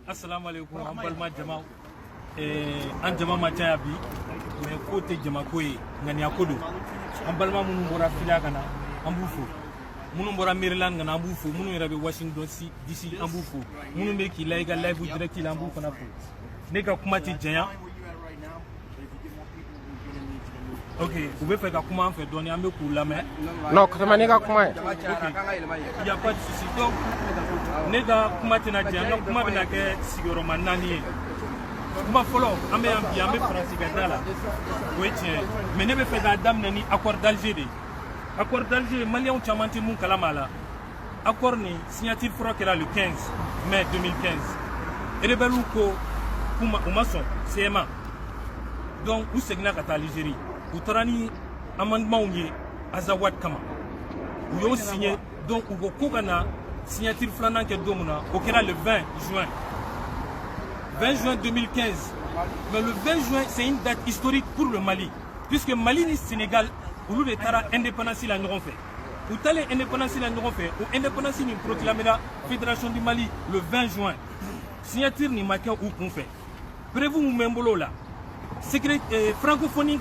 Assalamu alaikum an balma jama'a an jama ma caya bi mais côté jama ko ye ngani akodo an balma munun bora fila kana an b'u fo munun bora Maryland kana an b'u fo munun yɛrɛ bɛ Washington DC an b'u fo munun bɛ k'i la i ka live direct la an b'u fana fo ne ka kuma ti janya ok u bɛ fɛ ka kuma an fɛ dɔɔni an bɛ k'u lamɛn non comment ne ka kuma ye il y a pas de souci donc ne ka kuma tɛna janya n ka kuma bɛna kɛ sigiyɔrɔma 4 ye kuma fɔlɔ an bɛ yan bi an bɛ Faransi ka da la o ye tiɲɛ mais ne bɛ fɛ k'a daminɛ ni accord d'Alger de accord d'Alger maliyɛnw caman tɛ mun kalama la accord ni signature fɔlɔ kɛra le 15 mai 2015 rebelles ko u ma sɔn CMA donc u seginna ka taa Algérie u taara ni amendement ye Azawad kama u y'o signé donc u ko ka na signature filanan kɛ don min na o kɛra le 20 juin 2015. Mais le 20 juin, c'est une date historique pour le Mali. Puisque Mali et Sénégal, où l'on est indépendance, la nous fait. Où l'on indépendance, la nous fait. Où indépendance, nous proclamé la Fédération du Mali le 20 juin. Signature, nous marquons où qu'on fait. Prévu, nous membolo là. Francophonie,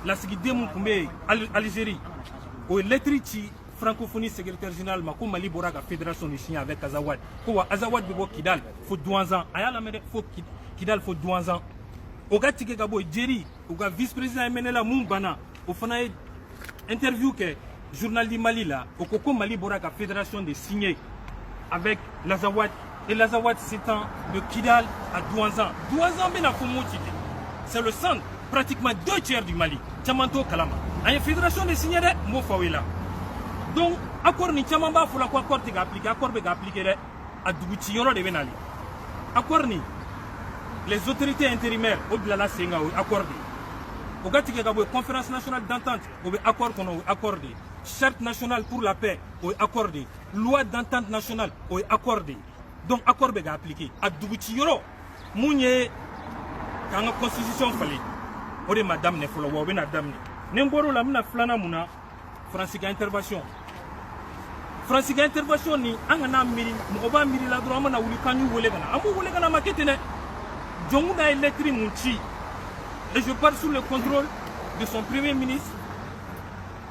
la sécurité, nous Algérie. Où l'électricité, francophonie secrétaire général ma ko Mali bora ka fédération ni signé avec Azawad ko Azawad be bo Kidal faut 2 ans aya la mede faut Kidal faut 2 ans o ga tike ka bo Jerry o ga vice président Menela Mumbana o fana interview que journal du Mali là o ko Mali bora ka fédération de signer avec l'Azawad et l'Azawad s'étend de Kidal à 2 ans bena ko motide c'est le centre pratiquement 2/3 du Mali chamanto kalama ay fédération de signer de mo fawila. Donc, accord ni caman b'a fɔ la ko accord tɛ ka appliquer accord bɛ ka appliquer dɛ a duguci yɔrɔ de bɛ nali accord ni les autorités intérimaires o bilala sen kan o ye accord de o ka tigɛ ka bɔ conférence nationale d'entente o bɛ accord kɔnɔ o ye accord de charte nationale pour la paix o ye accord de loi d'entente nationale o ye accord de donc accord bɛ ka appliquer a duguci yɔrɔ mun ye k'an ka constitution falen o de ma daminɛ fɔlɔ wa o bɛ na daminɛ ni n bɔr'o la n bɛna filanan mun na Faransi ka intervention ni an kana miiri mɔgɔ b'a miiri la dɔrɔn an bɛna wuli k'an y'u wele ka na an b'u wele ka na ma kɛ ten dɛ jɔnku n'a ye lettre mun ci et je parle sous le contrôle de son premier ministre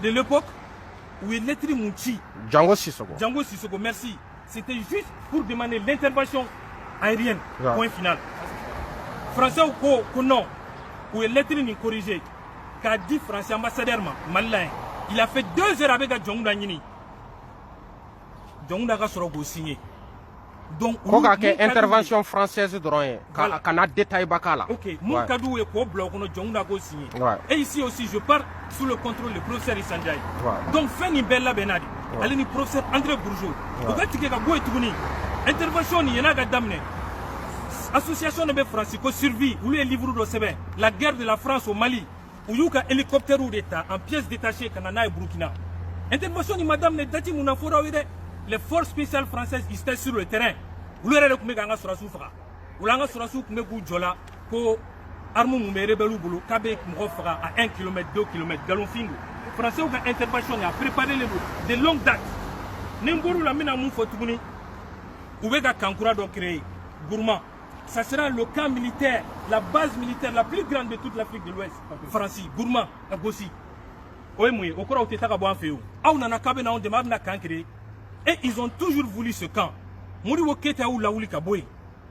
de l'époque u ye lettre mun ci Django Sissoko merci c'était juste pour demander l'intervention aérienne point final français ko non u ye lettre ni corriger k'a di français ambassadeur ma Mali la il a fait 2 heures avec Djongda Nini. Djongda a signé. Donc, il y a une intervention française qui a détaillé Bakala. Ok, mon cadeau est pour bloc, Djongda a signé. Et ici aussi, je pars sous le contrôle du professeur Issandiaï. Donc, Fanny Bella Benadi, elle est le professeur André Bourgeot. Intervention, il y en a damné. Association de France, qui survit, où les livres de Sébé, la guerre de la France au Mali. Où il y a un hélicoptère d'État en pièces détachées Canada et Burkina. Intervention de Madame Nedati Mounafora, les forces spéciales françaises ils étaient sur le terrain. Où l'on a reconnu Ganga Sourassoufra. Où l'on a Sourassou Kumegu Djola, pour Armou Moumé Rebelou Boulou, Kabek Moufra à 1 km, 2 km, Galonfingo. Français ont intervention a préparé les lots de longue date. N'importe la mine à Moufotouni, où est Kankura donc créé, Gourmand. Ça sera le camp militaire, la base militaire la plus grande de toute l'Afrique de l'Ouest. Franci, Gourmand, à Gossi. Oui, au cours où tu es à Boanfeo. Ah, on en a cabé dans des mabna cancré. Et ils ont toujours voulu ce camp. Mouriwo Keta ou Laouli Kaboé.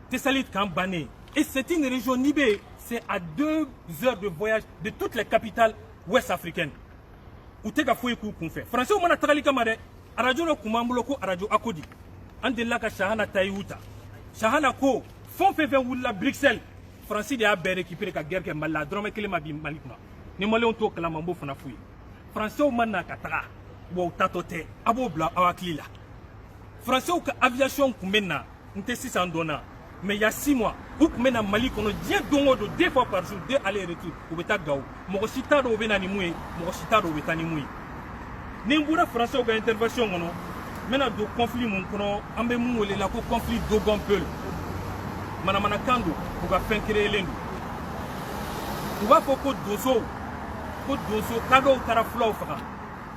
Tessalit Camp Bané. Et c'est une région Nibé. C'est à 2 heures de voyage de toutes les capitales ouest-africaines. Où tu es à Fouékou qu'on fait. Français, on a travaillé comme ça. Radio Koumamboloko, Radio Akodi. Andelaka Shahana Taïouta. Shahana Ko. Fond fait la Bruxelles. Francis a bien récupéré la guerre qui est malade. Drôme que les Malikna. Ni Malais ont tout que la mambo fana fouille. Français au manna katara. Ou tatote. Abo bla awaklila. Français au aviation kumena. N'était 600 donna. Mais il y a 6 mois. Ou kumena Mali qu'on a dit dongo de 2 fois par jour. 2 allers-retours. Ou beta gao. Mokosita do benani moué. Mokosita do betani moué. N'imboura Français au intervention mono. Maintenant do conflit mon kono. Ambe moué la ko conflit dogon peul. Manamana Kando, pour faire créer l'Inde. Tu vas pour dosso, cadeau taraflo fera.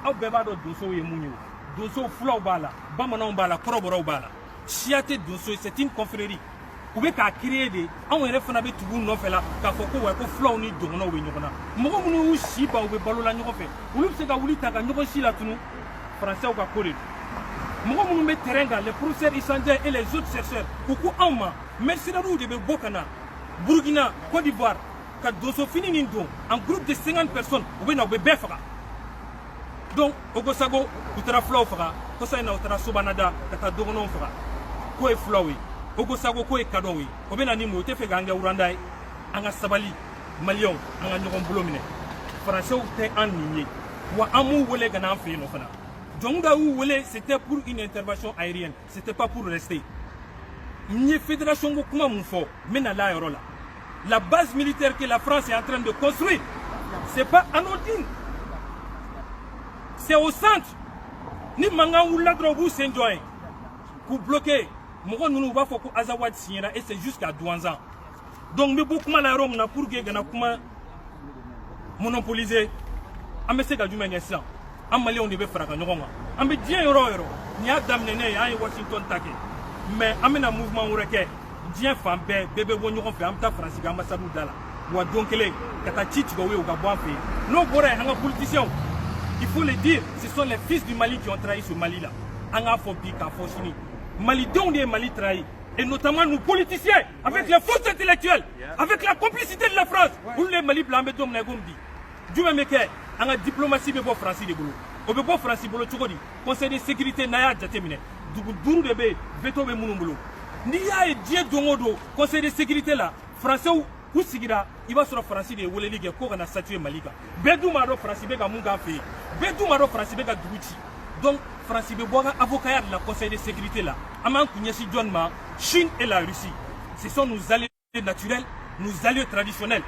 Au bébado dosso et mounio. Dosso flow bala, bamana bala, coroboro bala. Chiate dosso, c'est une confrérie. u bɛ k'a créer de anw yɛrɛ fana bɛ tugu u nɔfɛ la k'a fɔ ko wa ko fulaw ni dɔgɔnɔw bɛ ɲɔgɔn na mɔgɔ minnu y'u si ban u bɛ balola ɲɔgɔn fɛ olu bɛ se ka wuli ta ka ɲɔgɔn si latunu français ka ko de don mɔgɔ minnu bɛ terrain kan les professeurs Issa Ndiaye et les autres chercheurs u ko anw ma mercenaires de bɛ bɔ ka na Burkina Côte d'Ivoire ka donso fini nin don en groupe de 50 personnes u bɛ na u bɛ bɛɛ faga donc o ko sago u taara fulaw faga kosa in na u taara Sobanada ka taa dɔgɔnɔw faga k'o ye fulaw ye o ko sago k'o ye kadɔw ye o bɛ na ni mun ye o tɛ fɛ k'an kɛ wuranda ye an ka sabali maliyɛnw an ka ɲɔgɔn bolo minɛ français tɛ an nin ye wa an m'u wele ka n'an fɛ yen nɔ fana jɔnw ka y'u wele c'était pour une intervention aérienne c'était pas pour rester n ye fédération ko kuma mun fɔ n bɛ na la yɔrɔ la la base militaire que la France est en train de construire c'est pas anodine c'est au centre ni mankan wulila dɔrɔn u b'u sen jɔ yen k'u bloquer mɔgɔ ninnu u b'a fɔ ko Azawad signera et c'est jusqu'à Douanzan donc n bɛ bɔ kuma la yɔrɔ min na pour que kana kuma monopoliser an bɛ se ka jumɛn kɛ sisan an maliyɛnw de bɛ fara ka ɲɔgɔn kan an bɛ diɲɛ yɔrɔ o yɔrɔ nin y'a daminɛ ne ye an ye Washington ta kɛ mais an bɛna mouvement wɛrɛ kɛ diɲɛ fan bɛɛ bɛɛ bɛ bɔ ɲɔgɔn fɛ an bɛ taa Faransi ka ambassade da la wa don kelen ka taa ci tigɛ u ye u ka bɔ an fɛ yen n'o bɔra yen an ka politiciens il faut le dire ce sont les fils du Mali qui ont trahi ce Mali là an k'a fɔ bi k'a fɔ sini malidenw de ye Mali trahi et notamment nous politiciens avec les forces intellectuelles avec la complicité de la France olu le Mali bila an bɛ don min na i ko bi jumɛn bɛ kɛ an ka diplomatie bɛ bɔ Faransi de bolo o bɛ bɔ Faransi bolo cogo di conseil de sécurité n'a y'a jateminɛ dugu 5 de bɛ yen veto bɛ minnu bolo n'i y'a ye diɲɛ don o don conseil de sécurité la français u sigira i b'a sɔrɔ Faransi de ye weleli kɛ ko kana statuer Mali kan bɛɛ dun b'a dɔn Faransi bɛ ka mun k'an fɛ yen bɛɛ dun b'a dɔn Faransi bɛ ka dugu ci donc Faransi bɛ bɔ ka avocaya de la conseil de sécurité la an b'an kun ɲɛsin jɔn ma Chine et la Russie ce sont nos alliés naturels nos alliés traditionnels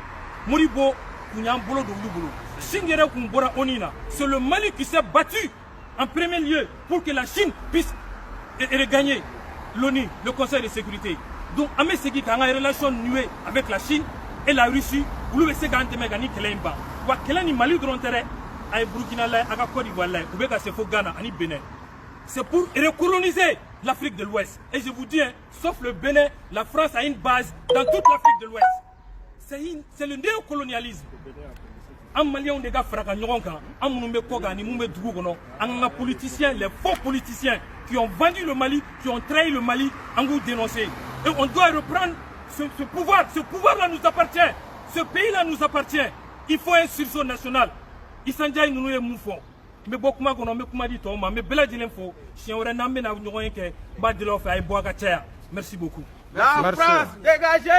Moribo kun y'an bolo don olu bolo Chine yɛrɛ kun bɔra ONU na c'est le Mali qui s'est battu en premier lieu pour que la Chine puisse regagner l'ONU le conseil de sécurité donc an bɛ segin k'an ka relation nouer avec la Chine et la Russie olu bɛ se k'an dɛmɛ ka ni kɛlɛ in ban wa kɛlɛ ni Mali dɔrɔn tɛ dɛ a ye Burkina la ye a ka Côte d'Ivoire la ye u bɛ ka se fo Ghana ani Bénin c'est pour recoloniser l'Afrique de l'Ouest et je vous dis hein, sauf le Bénin la France a une base dans toute l'Afrique de l'Ouest c'est le néocolonialisme an maliyɛnw de ka fara ka ɲɔgɔn kan an minnu bɛ kɔ kan ani minnu bɛ dugu kɔnɔ an ka politiciens les faux politiciens qui ont vendu le Mali qui ont trahi le Mali an k'u dénoncer et on doit reprendre ce pouvoir là nous appartient ce pays là nous appartient il faut un sursaut national Issa Ndiaye ninnu ye mun fɔ n bɛ bɔ kuma kɔnɔ n bɛ kuma di tɔw ma n bɛ bɛɛ lajɛlen fo siɲɛ wɛrɛ n'an bɛna ɲɔgɔn ye kɛ n b'a deli aw fɛ a ye bɔ a ka caya merci beaucoup. La France dégagée.